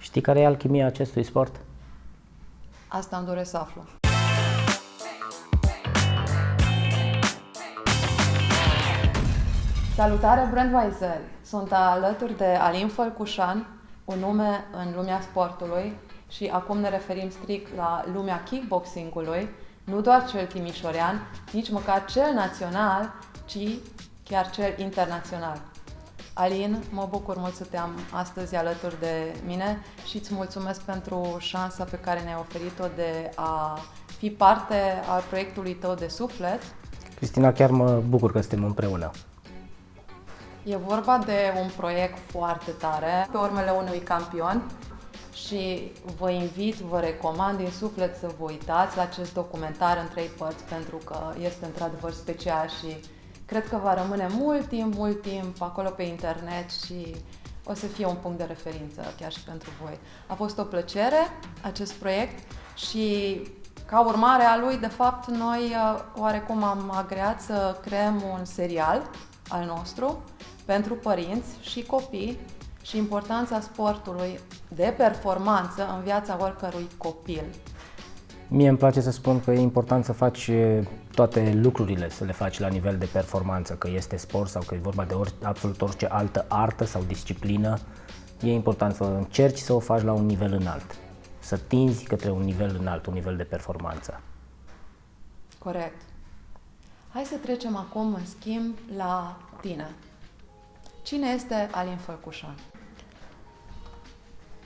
Știi care e alchimia acestui sport? Asta îmi doresc să aflu. Salutare, Brandweiser! Sunt alături de Alin Fălcușan, un nume în lumea sportului și acum ne referim strict la lumea kickboxingului, nu doar cel timișorean, nici măcar cel național, ci chiar cel internațional. Alin, mă bucur mult să te am astăzi alături de mine și îți mulțumesc pentru șansa pe care ne-ai oferit-o de a fi parte al proiectului tău de suflet. Cristina, chiar mă bucur că suntem împreună. E vorba de un proiect foarte tare, pe urmele unui campion, și vă invit, vă recomand din suflet să vă uitați la acest documentar în 3 părți, pentru că este într-adevăr special și cred că va rămâne mult timp acolo pe internet și o să fie un punct de referință chiar și pentru voi. A fost o plăcere acest proiect și ca urmare a lui, de fapt, noi oarecum am agreat să creăm un serial al nostru pentru părinți și copii și importanța sportului de performanță în viața oricărui copil. Mie îmi place să spun că e important să faci toate lucrurile, să le faci la nivel de performanță, că este sport sau că e vorba de absolut orice altă artă sau disciplină. E important să încerci să o faci la un nivel înalt, să tinzi către un nivel înalt, un nivel de performanță. Corect. Hai să trecem acum, în schimb, la tine. Cine este Alin Fălcușan?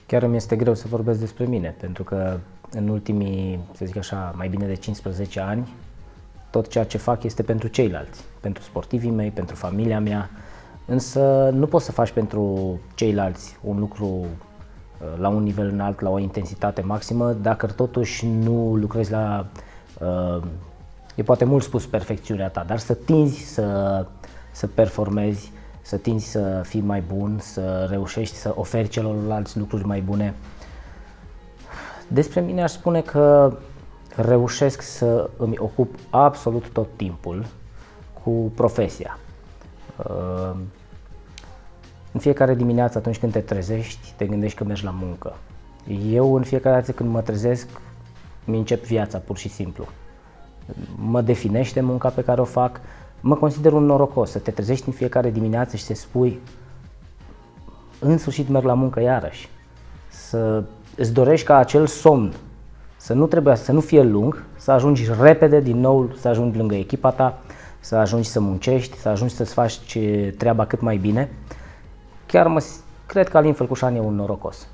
Chiar îmi este greu să vorbesc despre mine, pentru că în ultimii, să zic așa, mai bine de 15 ani, tot ceea ce fac este pentru ceilalți, pentru sportivii mei, pentru familia mea, însă nu poți să faci pentru ceilalți un lucru la un nivel înalt, la o intensitate maximă, dacă totuși nu lucrezi la, e poate mult spus, perfecțiunea ta, dar să tinzi să performezi, să tinzi să fii mai bun, să reușești să oferi celorlalți lucruri mai bune. Despre mine aș spune că reușesc să îmi ocup absolut tot timpul cu profesia. În fiecare dimineață, atunci când te trezești, te gândești că mergi la muncă. Eu, în fiecare dată când mă trezesc, îmi încep viața, pur și simplu. Mă definește munca pe care o fac. Mă consider un norocos să te trezești în fiecare dimineață și să spui în sfârșit merg la muncă iarăși. Să îți dorești ca acel somn să nu fie lung, să ajungi repede din nou, să ajungi lângă echipa ta, să ajungi să muncești, să ajungi să-ți faci treaba cât mai bine. Chiar cred că Alin Fălcușan e un norocos.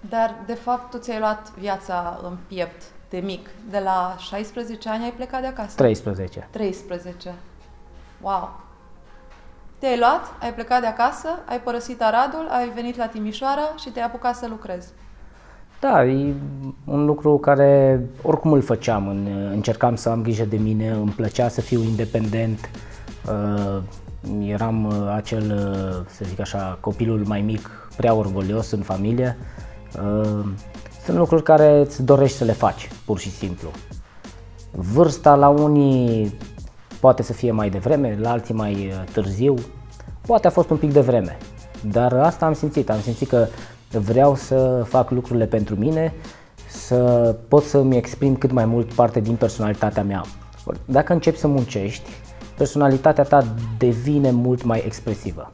Dar, de fapt, tu ți-ai luat viața în piept de mic. De la 16 ani ai plecat de acasă? 13. 13. Wow! Te-ai luat, ai plecat de acasă, ai părăsit Aradul, ai venit la Timișoara și te-ai apucat să lucrezi. Da, e un lucru care oricum îl făceam, încercam să am grijă de mine, îmi plăcea să fiu independent, eram acel, să zic așa, copilul mai mic, prea orgolios în familie. Sunt lucruri care îți dorești să le faci, pur și simplu. Vârsta la unii poate să fie mai devreme, la alții mai târziu, poate a fost un pic devreme, dar asta am simțit că vreau să fac lucrurile pentru mine, să pot să-mi exprim cât mai mult parte din personalitatea mea. Dacă începi să muncești, personalitatea ta devine mult mai expresivă.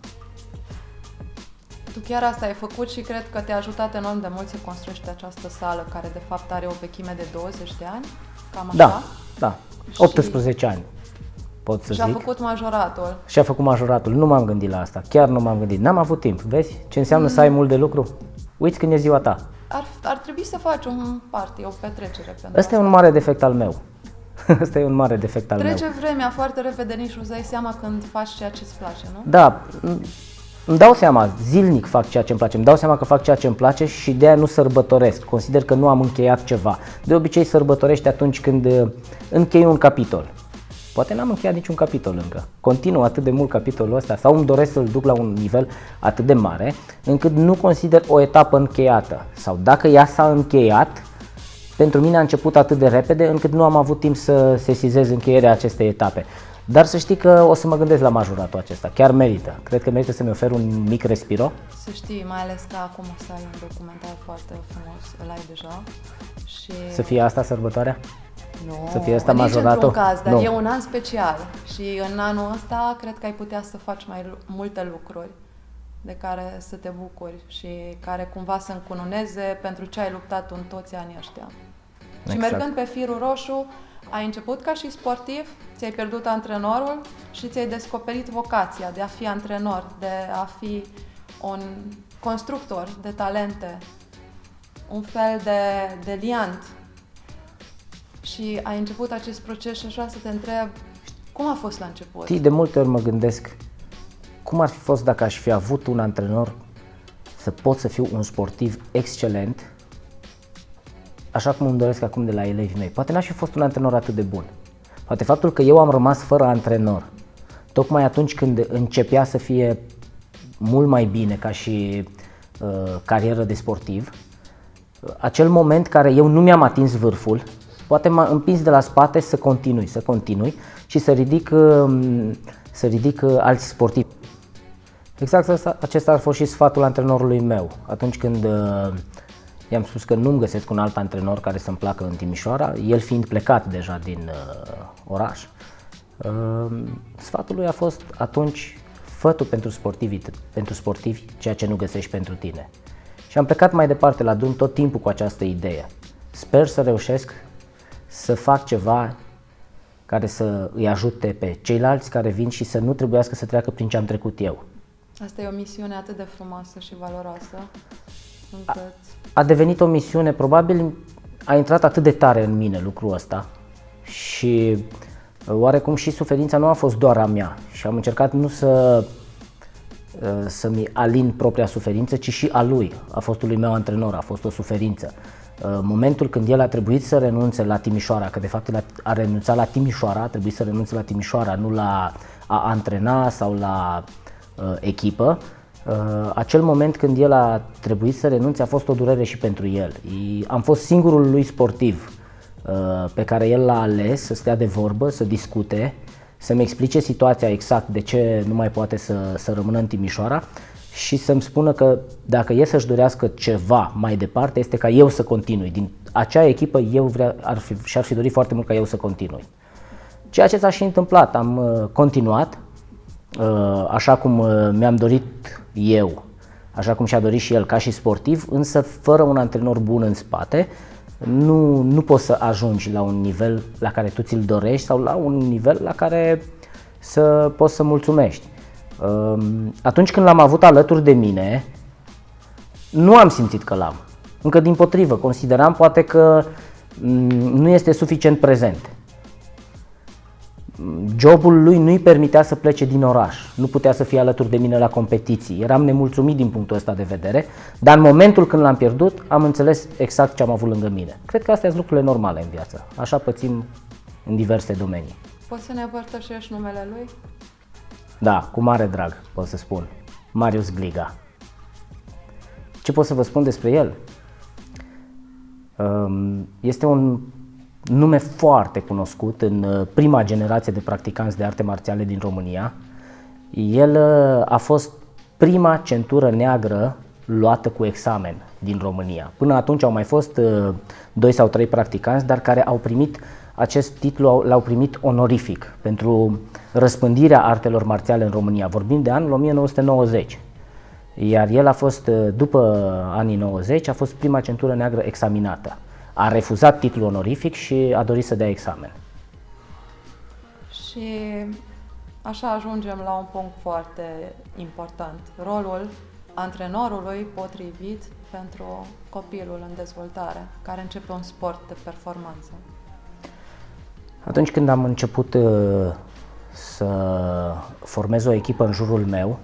Tu chiar asta ai făcut și cred că te-a ajutat enorm de mult să construiești această sală, care de fapt are o vechime de 20 de ani, cam așa? Da, 18 ani, pot să zic. Și a făcut majoratul. Și a făcut majoratul, nu m-am gândit la asta, chiar nu m-am gândit, n-am avut timp, vezi ce înseamnă să ai mult de lucru? Uiți când e ziua ta. Ar trebui să faci un party, o petrecere pentru Asta e un mare defect al meu. Asta e un mare defect al meu. Trece vremea foarte repede, nici nu-ți dai seama când faci ceea ce îți place, nu? Da, îmi dau seama, zilnic fac ceea ce îmi place, îmi dau seama că fac ceea ce îmi place și de aia nu sărbătoresc, consider că nu am încheiat ceva. De obicei sărbătorești atunci când închei un capitol. Poate n-am încheiat niciun capitol încă, continuu atât de mult capitolul ăsta sau îmi doresc să-l duc la un nivel atât de mare încât nu consider o etapă încheiată. Sau dacă ea s-a încheiat, pentru mine a început atât de repede încât nu am avut timp să sesizez încheierea acestei etape. Dar să știi că o să mă gândesc la majoratul acesta, chiar merită. Cred că merită să-mi ofer un mic respiro. Să știi, mai ales că acum o să ai un documentar foarte frumos, îl ai deja. Și... Să fie asta sărbătoarea? Nu, să fie asta nici majoratul? într-un caz, dar Nu. e un an special și în anul ăsta cred că ai putea să faci mai multe lucruri de care să te bucuri și care cumva să încununeze pentru ce ai luptat în toți anii ăștia. Exact. Și mergând pe firul roșu, ai început ca și sportiv, ți-ai pierdut antrenorul și ți-ai descoperit vocația de a fi antrenor, de a fi un constructor de talente, un fel de liant. Și ai început acest proces și aș vrea să te întreb, cum a fost la început? Știi, de multe ori mă gândesc, cum ar fi fost dacă aș fi avut un antrenor să pot să fiu un sportiv excelent, așa cum îmi doresc acum de la elevii mei. Poate n-aș fi fost un antrenor atât de bun. Poate faptul că eu am rămas fără antrenor, tocmai atunci când începea să fie mult mai bine ca și carieră de sportiv, acel moment care eu nu mi-am atins vârful, poate m-a împins de la spate să continui și să ridic alți sportivi. Exact acesta a fost și sfatul antrenorului meu. Atunci când i-am spus că nu-mi găsesc un alt antrenor care să-mi placă în Timișoara, el fiind plecat deja din oraș, sfatul lui a fost atunci: fă tu pentru sportivi ceea ce nu găsești pentru tine. Și am plecat mai departe la drum tot timpul cu această idee. Sper să reușesc să fac ceva care să îi ajute pe ceilalți care vin și să nu trebuiască să treacă prin ce am trecut eu. Asta e o misiune atât de frumoasă și valoroasă, încât... A devenit o misiune, probabil a intrat atât de tare în mine lucrul ăsta și oarecum și suferința nu a fost doar a mea și am încercat nu să-mi alin propria suferință, ci și a lui, a fostului meu antrenor, a fost o suferință. Momentul când el a trebuit să renunțe la Timișoara, că de fapt el a renunțat la Timișoara, a trebuit să renunțe la Timișoara, nu la a antrena sau la echipă, acel moment când el a trebuit să renunțe a fost o durere și pentru el. Am fost singurul lui sportiv pe care el l-a ales să stea de vorbă, să discute, să-mi explice situația exact de ce nu mai poate să rămână în Timișoara și să-mi spună că dacă e să-și dorească ceva mai departe, este ca eu să continui. Din acea echipă și-ar fi dorit foarte mult ca eu să continui. Ceea ce s-a și întâmplat, am continuat așa cum mi-am dorit eu, așa cum și-a dorit și el ca și sportiv, însă fără un antrenor bun în spate, nu poți să ajungi la un nivel la care tu ți-l dorești sau la un nivel la care să poți să mulțumești. Atunci când l-am avut alături de mine, nu am simțit că l-am. Încă dimpotrivă, consideram poate că nu este suficient prezent. Jobul lui nu-i permitea să plece din oraș, nu putea să fie alături de mine la competiții. Eram nemulțumit din punctul ăsta de vedere, dar în momentul când l-am pierdut, am înțeles exact ce am avut lângă mine. Cred că astea sunt lucrurile normale în viață, așa pățim în diverse domenii. Poți să ne împărtășești numele lui? Da, cu mare drag pot să spun. Marius Gliga. Ce pot să vă spun despre el? Este un nume foarte cunoscut în prima generație de practicanți de arte marțiale din România. El a fost prima centură neagră luată cu examen din România. Până atunci au mai fost 2 sau 3 practicanți, dar care au primit acest titlu, l-au primit onorific pentru răspândirea artelor marțiale în România. Vorbim de anul 1990. Iar el a fost, după anii 90, a fost prima centură neagră examinată. A refuzat titlul onorific și a dorit să dea examen. Și așa ajungem la un punct foarte important. Rolul antrenorului potrivit pentru copilul în dezvoltare, care începe un sport de performanță. Atunci când am început să formez o echipă în jurul meu,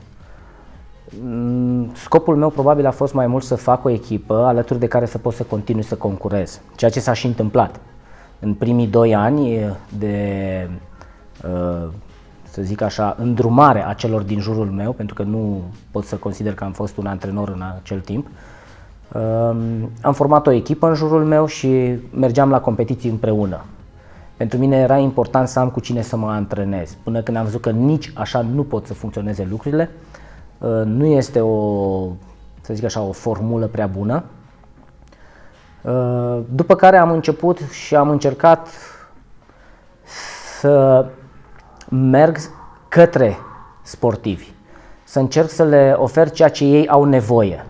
scopul meu probabil a fost mai mult să fac o echipă alături de care să pot să continui să concurez, ceea ce s-a și întâmplat. În primii 2 ani de, să zic așa, îndrumare a celor din jurul meu, pentru că nu pot să consider că am fost un antrenor în acel timp, am format o echipă în jurul meu și mergeam la competiții împreună. Pentru mine era important să am cu cine să mă antrenez. Până când am văzut că nici așa nu pot să funcționeze lucrurile, nu este să zic așa, o formulă prea bună. După care am început și am încercat să merg către sportivi, să încerc să le ofer ceea ce ei au nevoie.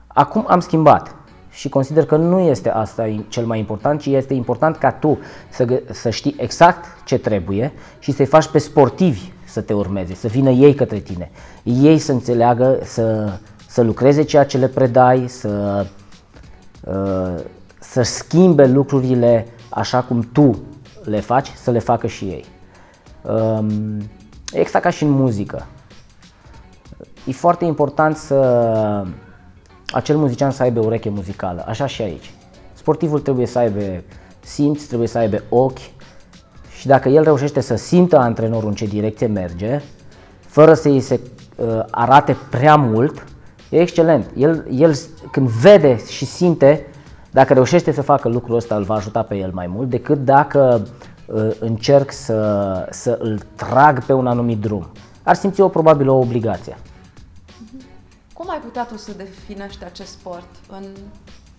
Acum am schimbat și consider că nu este asta cel mai important, ci este important ca tu să știi exact ce trebuie și să-i faci pe sportivi să te urmeze, să vină ei către tine. Ei să înțeleagă, să lucreze ceea ce le predai, să schimbe lucrurile așa cum tu le faci, să le facă și ei. Exact ca și în muzică. E foarte important acel muzician să aibă ureche muzicală, așa și aici. Sportivul trebuie să aibă simț, trebuie să aibă ochi și dacă el reușește să simtă antrenorul în ce direcție merge, fără să îi se arate prea mult, e excelent. El când vede și simte, dacă reușește să facă lucrul ăsta, îl va ajuta pe el mai mult decât dacă încerc să îl trag pe un anumit drum. Ar simți probabil o obligație. Cum ai putea tu să definești acest sport în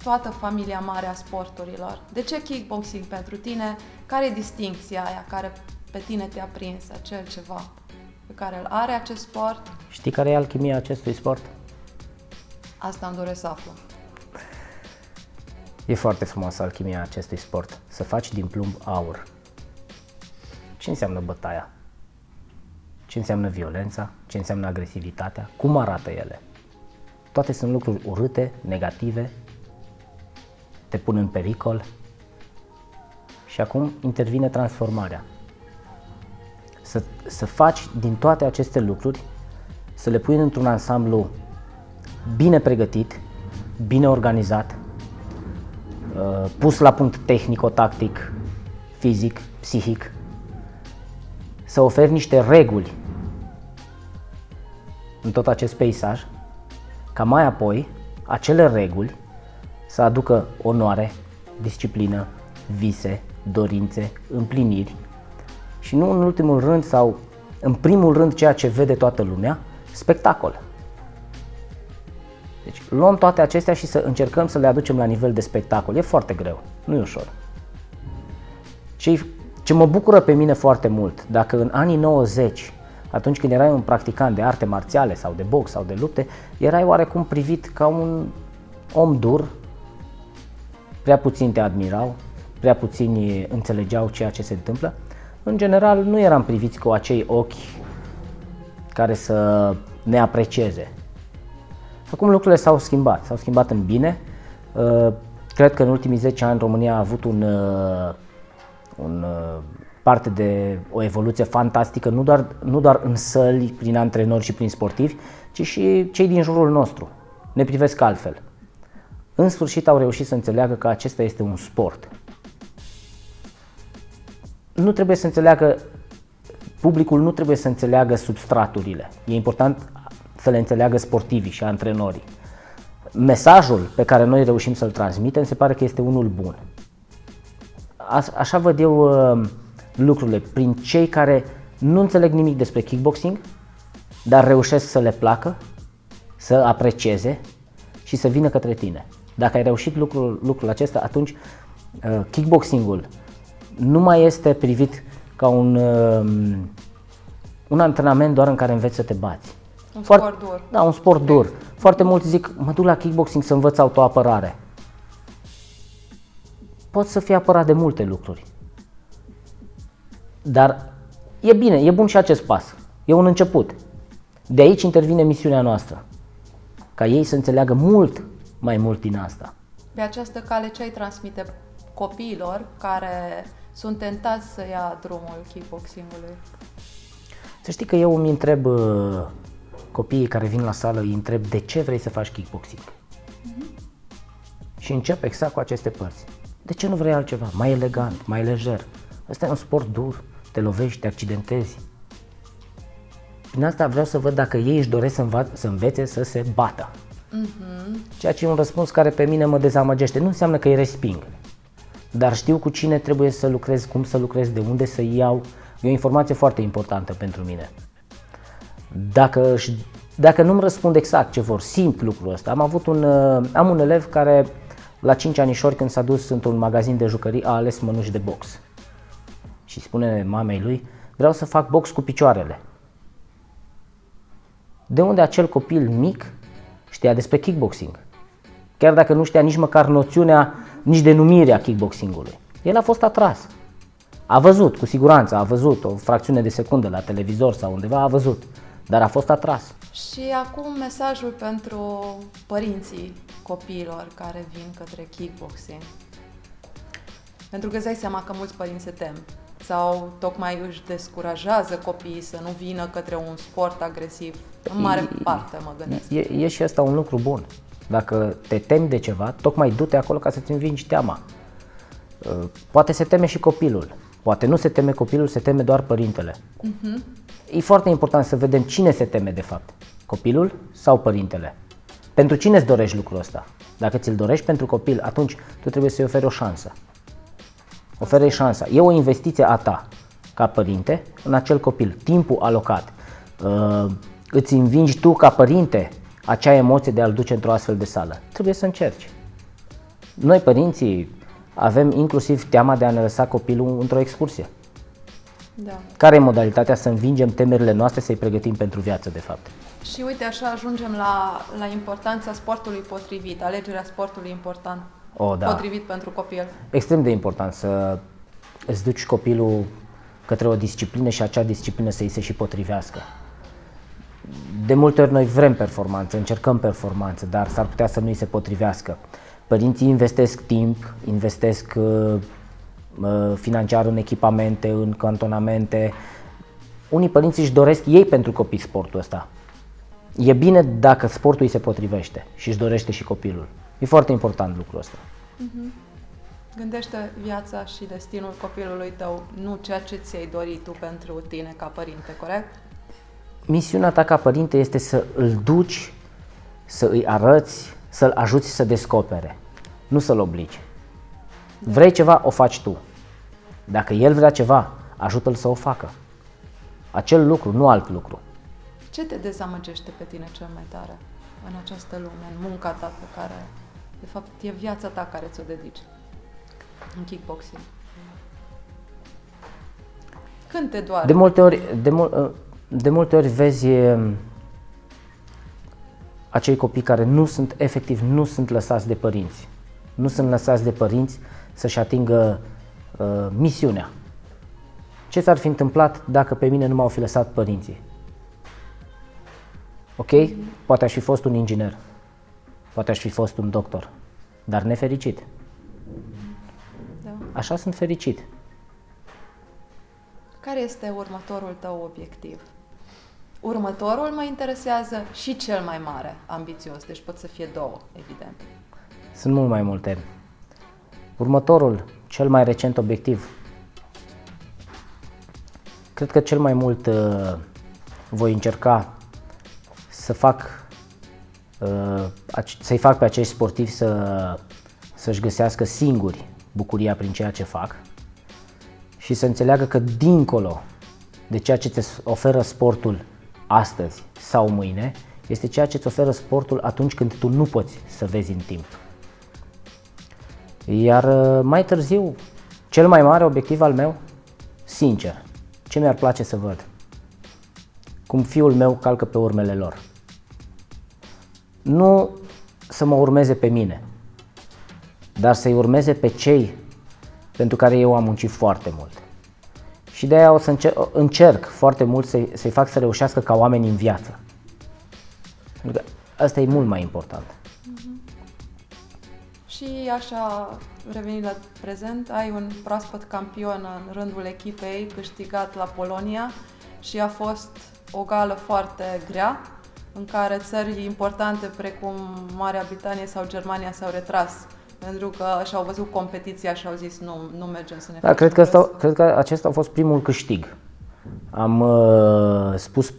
toată familia mare a sporturilor? De ce kickboxing pentru tine? Care e distincția aia care pe tine te-a prins, acel ceva pe care îl are acest sport? Știi care e alchimia acestui sport? Asta îmi doresc să aflu. E foarte frumoasă alchimia acestui sport. Să faci din plumb aur. Ce înseamnă bătaia? Ce înseamnă violența? Ce înseamnă agresivitatea? Cum arată ele? Toate sunt lucruri urâte, negative, te pun în pericol și acum intervine transformarea. Să faci din toate aceste lucruri, să le pui într-un ansamblu bine pregătit, bine organizat, pus la punct tehnico-tactic, fizic, psihic, să oferi niște reguli în tot acest peisaj, ca mai apoi acele reguli să aducă onoare, disciplină, vise, dorințe, împliniri și nu în ultimul rând sau în primul rând ceea ce vede toată lumea, spectacol. Deci luăm toate acestea și să încercăm să le aducem la nivel de spectacol. E foarte greu, nu e ușor. Ce mă bucură pe mine foarte mult, dacă în anii 90, atunci când erai un practicant de arte marțiale sau de box sau de lupte, erai oarecum privit ca un om dur, prea puțini te admirau, prea puțini înțelegeau ceea ce se întâmplă. În general nu eram priviți cu acei ochi care să ne aprecieze. Acum lucrurile s-au schimbat în bine. Cred că în ultimii 10 ani România a avut parte de o evoluție fantastică, nu doar în săli, prin antrenori și prin sportivi, ci și cei din jurul nostru. Ne privesc altfel. În sfârșit au reușit să înțeleagă că acesta este un sport. Nu trebuie să înțeleagă, publicul nu trebuie să înțeleagă substraturile. E important să le înțeleagă sportivii și antrenorii. Mesajul pe care noi reușim să-l transmitem se pare că este unul bun. Așa văd eu lucrurile, prin cei care nu înțeleg nimic despre kickboxing, dar reușesc să le placă, să aprecieze și să vină către tine. Dacă ai reușit lucrul acesta, atunci kickboxingul nu mai este privit ca un antrenament doar în care înveți să te bați. Sport dur. Da, un sport dur. Foarte mulți zic, mă duc la kickboxing să învăț autoapărare. Poți să fii apărat de multe lucruri. Dar e bine, e bun și acest pas. E un început. De aici intervine misiunea noastră. Ca ei să înțeleagă mult mai mult din asta. Pe această cale ce ai transmite copiilor care sunt tentați să ia drumul kickboxingului? Să știi că eu îmi întreb copiii care vin la sală, îi întreb de ce vrei să faci kickboxing. Și încep exact cu aceste părți. De ce nu vrei altceva? Mai elegant, mai lejer. Ăsta e un sport dur, te lovești, te accidentezi. Prin asta vreau să văd dacă ei își doresc să învețe să se bată. Ceea ce e un răspuns care pe mine mă dezamăgește. Nu înseamnă că îi resping. dar știu cu cine trebuie să lucrez, cum să lucrez, de unde să iau. E o informație foarte importantă pentru mine. Dacă nu-mi răspund exact ce vor, simt lucrul ăsta. Am un elev care la 5 anișori, când s-a dus într-un magazin de jucării, a ales mănuși de box. Și spune mamei lui, vreau să fac box cu picioarele. De unde acel copil mic știa despre kickboxing? Chiar dacă nu știa nici măcar noțiunea, nici denumirea kickboxingului. El a fost atras. A văzut, cu siguranță, a văzut o fracțiune de secundă la televizor sau undeva, a văzut, dar a fost atras. Și acum mesajul pentru părinții copiilor care vin către kickboxing. Pentru că îți dai seama că mulți părinți se tem sau tocmai își descurajează copiii să nu vină către un sport agresiv. În mare parte, mă gândesc. E și asta un lucru bun. Dacă te temi de ceva, tocmai du-te acolo ca să-ți învingi teama. Poate se teme și copilul. Poate nu se teme copilul, se teme doar părintele. E foarte important să vedem cine se teme de fapt. Copilul sau părintele? Pentru cine îți dorești lucrul ăsta? Dacă ți-l dorești pentru copil, atunci tu trebuie să-i oferi o șansă. Oferi șansa. E o investiție a ta, ca părinte, în acel copil. Timpul alocat. Îți învingi tu, ca părinte, acea emoție de a-l duce într-o astfel de sală. Trebuie să încerci. Noi, părinții, avem inclusiv teama de a ne lăsa copilul într-o excursie. Da. Care e modalitatea să învingem temerile noastre, să-i pregătim pentru viață, de fapt? Și uite, așa ajungem la importanța sportului potrivit, alegerea sportului important, potrivit pentru copil. Extrem de important să îți duci copilul către o disciplină și acea disciplină să îi se și potrivească. De multe ori noi vrem performanță, încercăm performanță, dar s-ar putea să nu îi se potrivească. Părinții investesc timp, investesc financiar în echipamente, în cantonamente. Unii părinți își doresc ei pentru copii sportul ăsta. E bine dacă sportul îi se potrivește și își dorește și copilul. E foarte important lucrul ăsta. Gândește viața și destinul copilului tău, nu ceea ce ți-ai dorit tu pentru tine ca părinte, corect? Misiunea ta ca părinte este să îl duci, să îi arăți, să-l ajuți să descopere, nu să-l obligi. Vrei ceva, o faci tu. Dacă el vrea ceva, ajută-l să o facă. Acel lucru, nu alt lucru. Ce te dezamăgește pe tine cel mai tare în această lume, în munca ta pe care, de fapt, e viața ta care ți-o dedici în kickboxing? Când te doare? De multe ori vezi acei copii care nu sunt lăsați de părinți. Nu sunt lăsați de părinți să-și atingă misiunea. Ce s-ar fi întâmplat dacă pe mine nu m-au fi lăsat părinții? Ok? Poate aș fi fost un inginer, poate aș fi fost un doctor, dar nefericit. Da. Așa sunt fericit. Care este următorul tău obiectiv? Următorul mă interesează și cel mai mare, ambițios, deci pot să fie două, evident. Sunt mult mai multe. Următorul, cel mai recent obiectiv. Cred că cel mai mult voi încerca să-i fac pe acești sportivi să-și găsească singuri bucuria prin ceea ce fac și să înțeleagă că dincolo de ceea ce îți oferă sportul astăzi sau mâine, este ceea ce îți oferă sportul atunci când tu nu poți să vezi în timp. Iar mai târziu, cel mai mare obiectiv al meu, sincer, ce mi-ar place să văd? Cum fiul meu calcă pe urmele lor. Nu să mă urmeze pe mine, dar să-i urmeze pe cei pentru care eu am muncit foarte mult. Și de aia o să încerc foarte mult să-i fac să reușească ca oameni în viață. Pentru că asta e mult mai important. Și așa, revenind la prezent, ai un proaspăt campion în rândul echipei, câștigat la Polonia și a fost o gală foarte grea, în care țări importante precum Marea Britanie sau Germania s-au retras, pentru că și-au văzut competiția și au zis nu mergem să ne facem. Cred că acesta a fost primul câștig. Am spus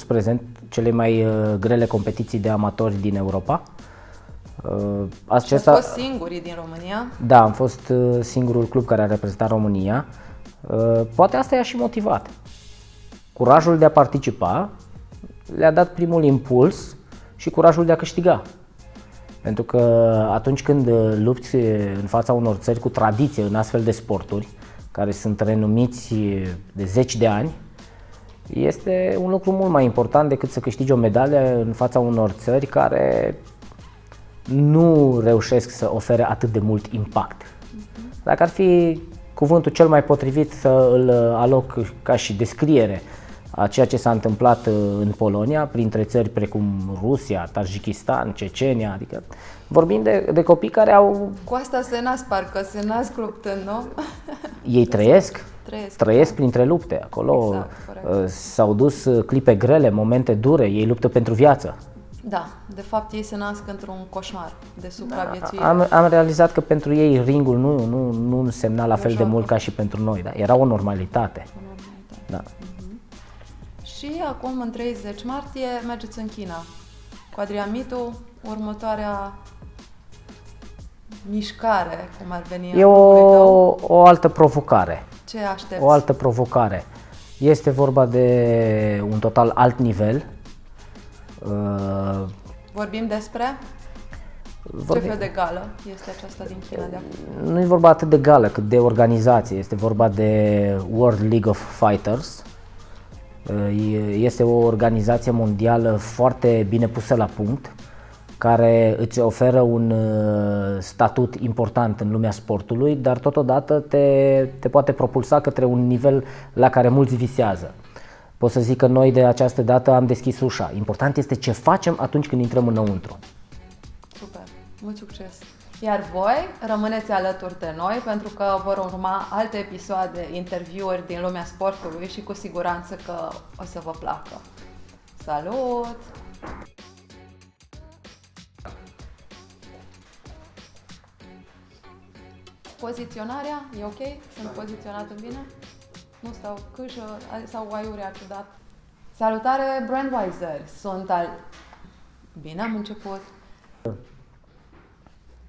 prezent cele mai grele competiții de amatori din Europa. Și ați fost singurii din România? Da, am fost singurul club care a reprezentat România. Poate asta i-a și motivat. Curajul de a participa le-a dat primul impuls și curajul de a câștiga. Pentru că atunci când lupți în fața unor țări cu tradiție în astfel de sporturi, care sunt renumiți de zeci de ani, este un lucru mult mai important decât să câștigi o medalie în fața unor țări care nu reușesc să ofere atât de mult impact. Dacă ar fi cuvântul cel mai potrivit să îl aloc ca și descriere a ceea ce s-a întâmplat în Polonia, printre țări precum Rusia, Tajikistan, Cecenia, adică vorbim de copii care au... Cu asta se nasc, parcă se nasc luptând, nu? Ei trăiesc printre lupte, acolo exact, s-au dus clipe grele, momente dure, ei luptă pentru viață. Da, de fapt ei se nasc într-un coșmar de supraviețuire. Am realizat că pentru ei ringul nu însemna la fel de mult ca și pentru noi, da? Era o normalitate. Da. Și acum, în 30 martie, mergeți în China cu Adrian Mitu, următoarea mișcare, cum ar veni. E o altă provocare. Ce aștepți? O altă provocare. Este vorba de un total alt nivel. Vorbim despre? Ce fel de gală este aceasta din China de acum? Nu e vorba atât de gală cât de organizație. Este vorba de World League of Fighters. Este o organizație mondială foarte bine pusă la punct, care îți oferă un statut important în lumea sportului, dar totodată te poate propulsa către un nivel la care mulți visează. Pot să zic că noi de această dată am deschis ușa. Important este ce facem atunci când intrăm înăuntru. Super, mult succes! Iar voi rămâneți alături de noi pentru că vor urma alte episoade, interviuri din lumea sportului și cu siguranță că o să vă placă. Salut! Poziționarea e ok? Sunt poziționată bine? Nu stau câșă sau aiurea ciudat? Salutare, Brandweiser! Sunt al... Bine am început.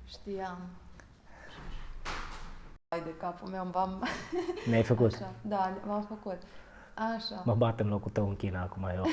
Știam. Hai de capul meu, Mi-ai făcut? Așa. Da, m-am făcut. Așa. Mă bat în locul tău în China acum eu.